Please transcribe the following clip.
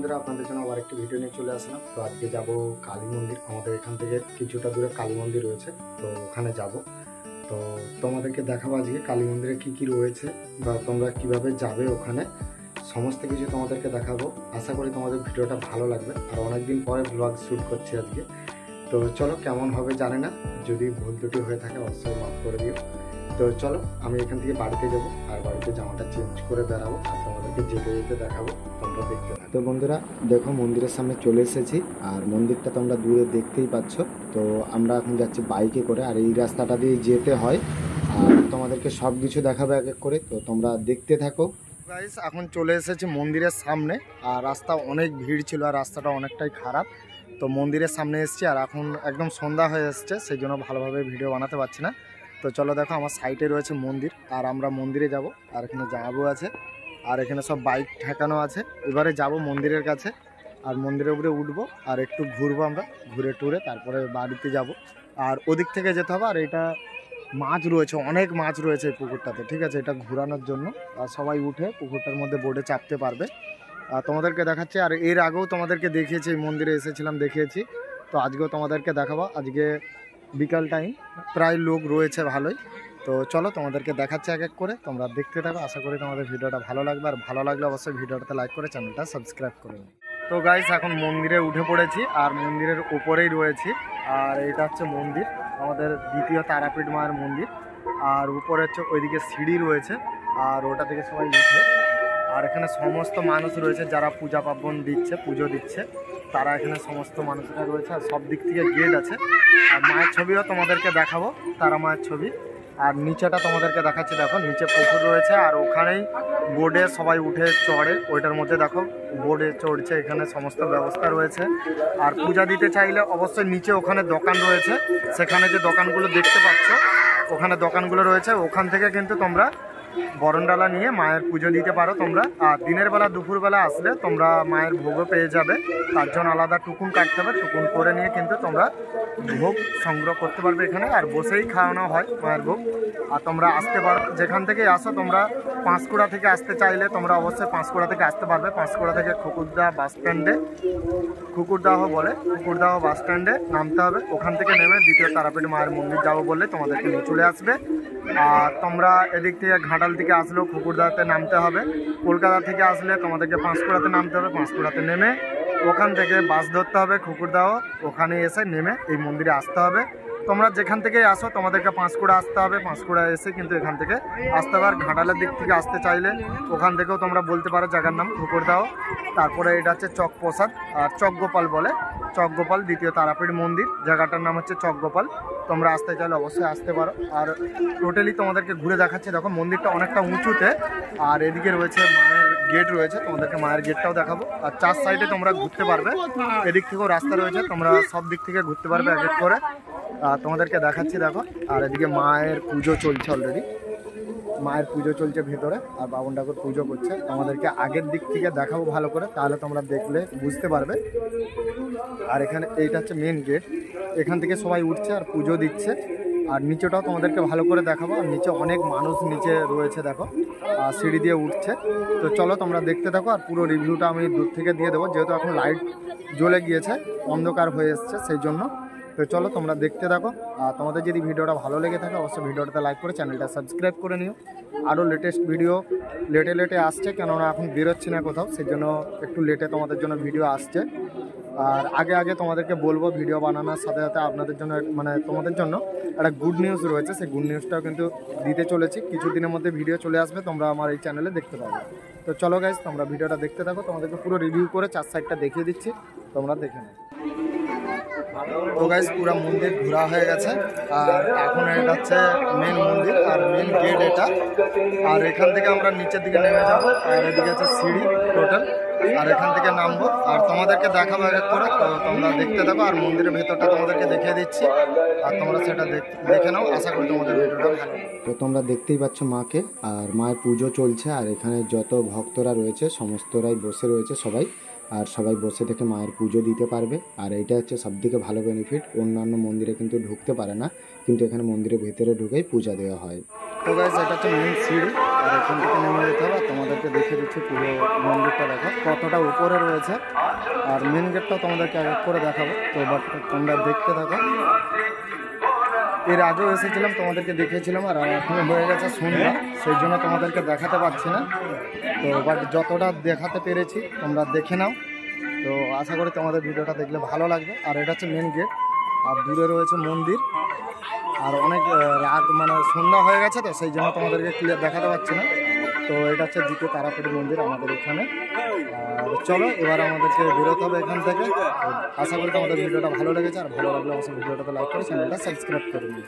বন্ধুরা, আপনাদের জন্য আবার একটি ভিডিও নিয়ে চলে আসলাম। তো আজকে যাব কালী মন্দির। আমাদের এখান থেকে কিছুটা দূরে কালী মন্দির রয়েছে, তো ওখানে যাব। তো তোমাদেরকে দেখাবো আজকে কালী মন্দিরে কি কি রয়েছে বা তোমরা কিভাবে যাবে ওখানে, সমস্ত কিছু তোমাদেরকে দেখাবো। আশা করি তোমাদের ভিডিওটা ভালো লাগবে। আর অনেকদিন পরে ব্লগ শ্যুট করছি আজকে। তো চলো, কেমন হবে জানি না, যদি ভুল ত্রুটি হয়ে থাকে অবশ্যই মাফ করে দিও। তো চলো, আমি এখান থেকে বাড়িতে যাব, আর বাড়িতে জামাটা চেঞ্জ করে বেরাবো, আর তোমাদেরকে যেতে যেতে দেখাবো, তোমরা দেখতে থাকো। তো বন্ধুরা দেখো, মন্দিরের সামনে চলে এসেছি, আর মন্দিরটা তোমরা দূরে দেখতেই পাচ্ছ। তো আমরা এখন যাচ্ছি বাইকে করে, আর এই রাস্তাটা দিয়ে যেতে হয়, আর তোমাদেরকে সব কিছু দেখাবো এক এক করে। তো তোমরা দেখতে থাকো। গাইস, এখন চলে এসেছি মন্দিরের সামনে, আর রাস্তা অনেক ভিড় ছিল, আর রাস্তাটা অনেকটাই খারাপ। তো মন্দিরের সামনে এসেছি, আর এখন একদম সন্ধ্যা হয়ে এসছে, সেই জন্য ভালোভাবে ভিডিও বানাতে পারছি না। তো চলো দেখো, আমার সাইডে রয়েছে মন্দির, আর আমরা মন্দিরে যাব। আর এখানে যাবো আছে, আর এখানে সব বাইক ঠেকানো আছে। এবারে যাব মন্দিরের কাছে, আর মন্দিরের উপরে উঠবো, আর একটু ঘুরবো, আমরা ঘুরে টুরে তারপরে বাড়িতে যাব। আর ওদিক থেকে যেতে হবে। আর এটা মাছ রয়েছে, অনেক মাছ রয়েছে এই পুকুরটাতে, ঠিক আছে? এটা ঘোরানোর জন্য, আর সবাই উঠে পুকুরটার মধ্যে বোটে চাপতে পারবে। আর তোমাদেরকে দেখাচ্ছি। আর এর আগেও তোমাদেরকে দেখিয়েছি, এই মন্দিরে এসেছিলাম, দেখিয়েছি। তো আজকেও তোমাদেরকে দেখাবো। আজকে বিকাল টাইম, প্রায় লোক রয়েছে ভালোই। তো চলো, তোমাদেরকে দেখাচ্ছি এক এক করে, তোমরা দেখতে থাকো। আশা করি তোমাদের ভিডিওটা ভালো লাগবে, আর ভালো লাগলে অবশ্যই ভিডিওটাতে লাইক করে চ্যানেলটা সাবস্ক্রাইব করে নিন। তো গাইস, এখন মন্দিরে উঠে পড়েছি, আর মন্দিরের উপরেই রয়েছি। আর এটা হচ্ছে মন্দির, আমাদের দ্বিতীয় তারাপীঠ মায়ের মন্দির। আর উপরে হচ্ছে ওইদিকে সিঁড়ি রয়েছে, আর ওটা থেকে সবাই উঠে। আর এখানে সমস্ত মানুষ রয়েছে যারা পূজা পার্বণ দিচ্ছে, পুজো দিচ্ছে, তারা এখানে সমস্ত মানুষরা রয়েছে। আর সব দিক থেকে গেট আছে। আর মায়ের ছবিও তোমাদেরকে দেখাবো, তারা মায়ের ছবি। আর নিচেটা তোমাদেরকে দেখাচ্ছি, দেখো নিচে পুকুর রয়েছে, আর ওখানেই বোর্ডে সবাই উঠে চড়ে, ওইটার মধ্যে দেখো বোর্ডে চড়ছে। এখানে সমস্ত ব্যবস্থা রয়েছে। আর পূজা দিতে চাইলে অবশ্যই নিচে ওখানে দোকান রয়েছে, সেখানে যে দোকানগুলো দেখতে পাচ্ছ, ওখানে দোকানগুলো রয়েছে, ওখান থেকে কিন্তু তোমরা বরণডালা নিয়ে মায়ের পুজো দিতে পারো তোমরা। আর দিনের বেলা দুপুরবেলা আসলে তোমরা মায়ের ভোগও পেয়ে যাবে। তার জন্য আলাদা টুকুন কাটতে হবে, টুকুন করে নিয়ে কিন্তু তোমরা ভোগ সংগ্রহ করতে পারবে এখানে। আর বসেই খাওয়ানো হয় মায়ের ভোগ। আর তোমরা আসতে পারো, যেখান থেকে আসো তোমরা। পাঁশকুড়া থেকে আসতে চাইলে তোমরা অবশ্যই পাঁশকুড়া থেকে আসতে পারবে। পাঁশকুড়া থেকে খুকুরদা বাস স্ট্যান্ডে, খুকুরদাহ বলে, খুকুরদাহ বাস স্ট্যান্ডে নামতে হবে। ওখান থেকে নেমে দ্বিতীয় তারাপীঠ মায়ের মন্দির যাবো বললে তোমাদেরকে নিয়ে চলে আসবে। আর তোমরা এদিক থেকে ঘাটাল থেকে আসলেও খুকুরদাতে নামতে হবে। কলকাতা থেকে আসলে তোমাদেরকে পাঁশকুড়াতে নামতে হবে। পাঁশকুড়াতে নেমে ওখান থেকে বাস ধরতে হবে খুকুরদাহ, ওখানে এসে নেমে এই মন্দিরে আসতে হবে। তোমরা যেখান থেকে আসো তোমাদেরকে পাঁশকুড়া আসতে হবে। পাঁশকুড়া এসে কিন্তু এখান থেকে আসতে হবে। আর ঘাটালের দিক থেকে আসতে চাইলে ওখান থেকেও তোমরা বলতে পারো জায়গার নাম খুকুরদাহ। তারপরে এটা হচ্ছে চক প্রসাদ, আর চকগোপাল বলে, চকগোপাল দ্বিতীয় তারাপীঠ মন্দির, জায়গাটার নাম হচ্ছে চকগোপাল। তোমরা আসতে চাইলে অবশ্যই আসতে পারো। আর টোটালি তোমাদেরকে ঘুরে দেখাচ্ছি। দেখো মন্দিরটা অনেকটা উঁচুতে, আর এদিকে রয়েছে মায়ের গেট রয়েছে, তোমাদেরকে মায়ের গেটটাও দেখাবো। আর চার সাইডে তোমরা ঘুরতে পারবে, এদিক থেকেও রাস্তা রয়েছে, তোমরা সব দিক থেকে ঘুরতে পারবে এক এক করে। তোমাদেরকে দেখাচ্ছি, দেখো। আর এদিকে মায়ের পুজো চলছে অলরেডি, মায়ের পুজো চলছে ভেতরে, আর বাবন ঠাকুর পুজো করছে। তোমাদেরকে আগের দিক থেকে দেখাবো ভালো করে, তাহলে তোমরা দেখলে বুঝতে পারবে। আর এখানে এইটা হচ্ছে মেন গেট, এখান থেকে সবাই উঠছে আর পুজো দিচ্ছে। আর নিচেটাও তোমাদেরকে ভালো করে দেখাবো। আর নিচে অনেক মানুষ নিচে রয়েছে, দেখো সিঁড়ি দিয়ে উঠছে। তো চলো তোমরা দেখতে থাকো, আর পুরো রিভিউটা আমি দূর থেকে দিয়ে দেবো, যেহেতু এখন লাইট জ্বলে গিয়েছে, অন্ধকার হয়ে এসছে সেই জন্য। তো চলো তোমরা দেখতে থাকো। আর তোমাদের যদি ভিডিওটা ভালো লেগে থাকে অবশ্যই ভিডিওটাতে লাইক করে চ্যানেলটা সাবস্ক্রাইব করে নিও। আরও লেটেস্ট ভিডিও লেটে আসছে, কেননা এখন বেরোচ্ছি না কোথাও, সেই জন্য একটু লেটে তোমাদের জন্য ভিডিও আসছে। আর আগে তোমাদেরকে বলবো, ভিডিও বানানোর সাথে সাথে আপনাদের জন্য মানে তোমাদের জন্য একটা গুড নিউজ রয়েছে, সেই গুড নিউজটাও কিন্তু দিতে চলেছি। কিছুদিনের মধ্যে ভিডিও চলে আসবে, তোমরা আমার এই চ্যানেলে দেখতে পাবে। তো চলো গাইজ, তোমরা ভিডিওটা দেখতে থাকো, তোমাদেরকে পুরো রিভিউ করে চার সাইডটা দেখিয়ে দিচ্ছি, তোমরা দেখে নাও। তো গাইজ, পুরো মন্দির ঘোরা হয়ে গেছে, আর এখন এটা হচ্ছে মেন মন্দির, আর মেন গেট এটা। আর এখান থেকে আমরা নিচের দিকে নেমে যাবো, আর এদিকে আছে সিঁড়ি টোটাল, আর এখান থেকে নামবো, আর তোমাদেরকে দেখাবো এক করে। তো তোমরা দেখতে থাকো, আর মন্দিরের ভেতরটা তোমাদেরকে দেখিয়ে দিচ্ছি, আর তোমরা সেটা দেখে নাও। আশা করি তোমাদের ভিডিওটা ভালো। তো তোমরা দেখতেই পাচ্ছ মাকে, আর মায়ের পুজো চলছে। আর এখানে যত ভক্তরা রয়েছে সমস্তরাই বসে রয়েছে সবাই, আর সবাই বসে থেকে মায়ের পুজো দিতে পারবে। আর এইটা হচ্ছে সবথেকে ভালো বেনিফিট, অন্যান্য মন্দিরে কিন্তু ঢুকতে পারে না, কিন্তু এখানে মন্দিরের ভেতরে ঢুকেই পূজা দেওয়া হয়। তো গাইস, এটা হচ্ছে মেন সিঁড়ি, আর এখান থেকে নেমে যেতে হবে। তোমাদেরকে দেখে দিচ্ছি পুরো মন্দিরটা দেখো কতটা উপরে রয়েছে, আর মেন গেটটাও তোমাদেরকে এক এক করে দেখাবো। তো বাট তোমরা দেখতে থাকো। এর আগেও এসেছিলাম, তোমাদেরকে দেখিয়েছিলাম, আর এখন হয়ে গেছে সন্ধ্যা, সেই জন্য তোমাদেরকে দেখাতে পারছি না। তো বাট যতটা দেখাতে পেরেছি তোমরা দেখে নাও। তো আশা করি তোমাদের ভিডিওটা দেখলে ভালো লাগবে। আর এটা হচ্ছে মেন গেট, আর দূরে রয়েছে মন্দির। আর অনেক রাত মানে সন্ধ্যা হয়ে গেছে, তো সেই জন্য তোমাদেরকে ক্লিয়ার দেখাতে পারছি না। তো এটা হচ্ছে দ্বিতীয় তারাপীঠ মন্দির আমাদের এখানে। আর চলো এবার আমাদেরকে বেরোতে হবে এখান থেকে। আশা করি তোমাদের ভিডিওটা ভালো লেগেছে, আর ভালো লাগলে অবশ্যই ভিডিওটাতে লাইক করে চ্যানেলটা সাবস্ক্রাইব করে নিও।